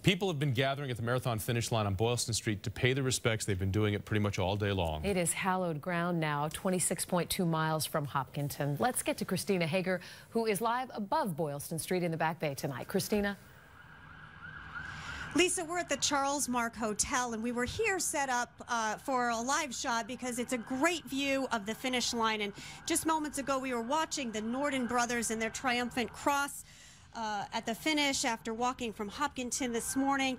People have been gathering at the marathon finish line on Boylston Street to pay their respects. They've been doing it pretty much all day long. It is hallowed ground now, 26.2 miles from Hopkinton. Let's get to Christina Hager, who is live above Boylston Street in the Back Bay tonight. Christina? Lisa, we're at the Charles Mark Hotel, and we were here set up for a live shot because it's a great view of the finish line. And just moments ago, we were watching the Norden brothers and their triumphant cross at the finish after walking from Hopkinton this morning.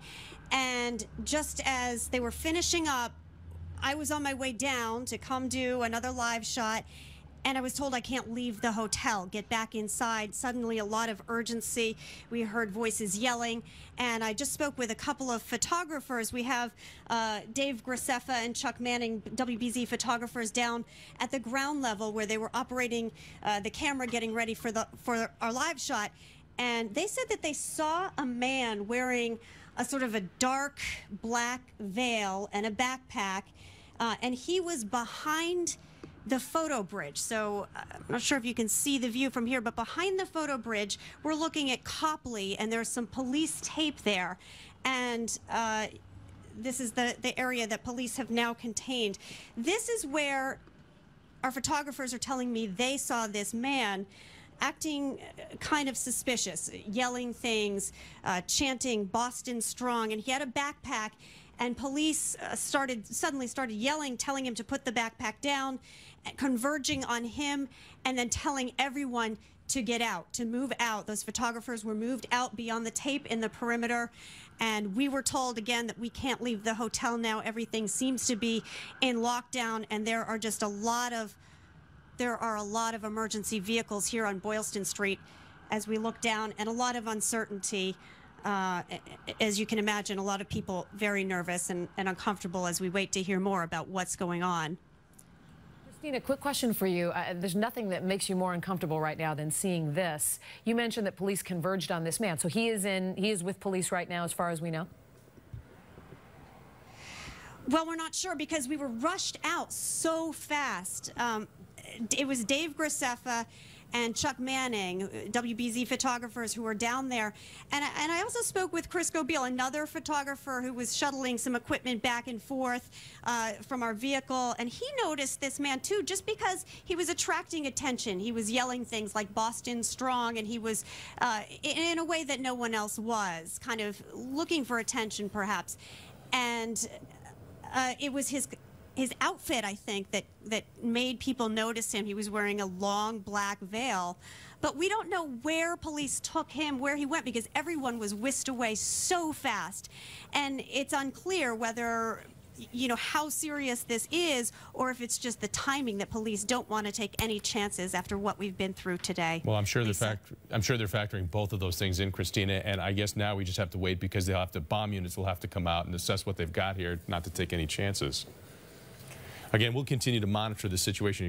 And just as they were finishing up, I was on my way down to come do another live shot, and I was told I can't leave the hotel, get back inside. Suddenly a lot of urgency. We heard voices yelling, and I just spoke with a couple of photographers. We have Dave Graceffa and Chuck Manning, WBZ photographers, down at the ground level where they were operating the camera, getting ready for our live shot. And they said that they saw a man wearing a sort of a dark black veil and a backpack, and he was behind the photo bridge. So I'm not sure if you can see the view from here, but behind the photo bridge, we're looking at Copley, and there's some police tape there. And this is the area that police have now contained. This is where our photographers are telling me they saw this man acting kind of suspicious, yelling things, chanting Boston strong, and he had a backpack, and police suddenly started yelling, telling him to put the backpack down, converging on him, and then telling everyone to get out, to move out. Those photographers were moved out beyond the tape in the perimeter, and we were told again that we can't leave the hotel now. Everything seems to be in lockdown, and there are a lot of emergency vehicles here on Boylston Street as we look down, and a lot of uncertainty. As you can imagine, a lot of people very nervous and uncomfortable as we wait to hear more about what's going on. Christina, quick question for you. There's nothing that makes you more uncomfortable right now than seeing this. You mentioned that police converged on this man. So he is with police right now, as far as we know? Well, we're not sure because we were rushed out so fast. It was Dave Graceffa and Chuck Manning, WBZ photographers, who were down there. And I also spoke with Chris Gobeil, another photographer who was shuttling some equipment back and forth from our vehicle. And he noticed this man, too, just because he was attracting attention. He was yelling things like Boston strong, and he was, in a way that no one else was, kind of looking for attention, perhaps. And it was his outfit, I think, that made people notice him. He was wearing a long black veil. But we don't know where police took him, where he went, because everyone was whisked away so fast. And it's unclear whether, you know, how serious this is, or if it's just the timing that police don't want to take any chances after what we've been through today. Well, I'm sure they're factoring both of those things in, Christina, and I guess now we just have to wait because they'll have to, bomb units will have to come out and assess what they've got here, not to take any chances. Again, we'll continue to monitor the situation.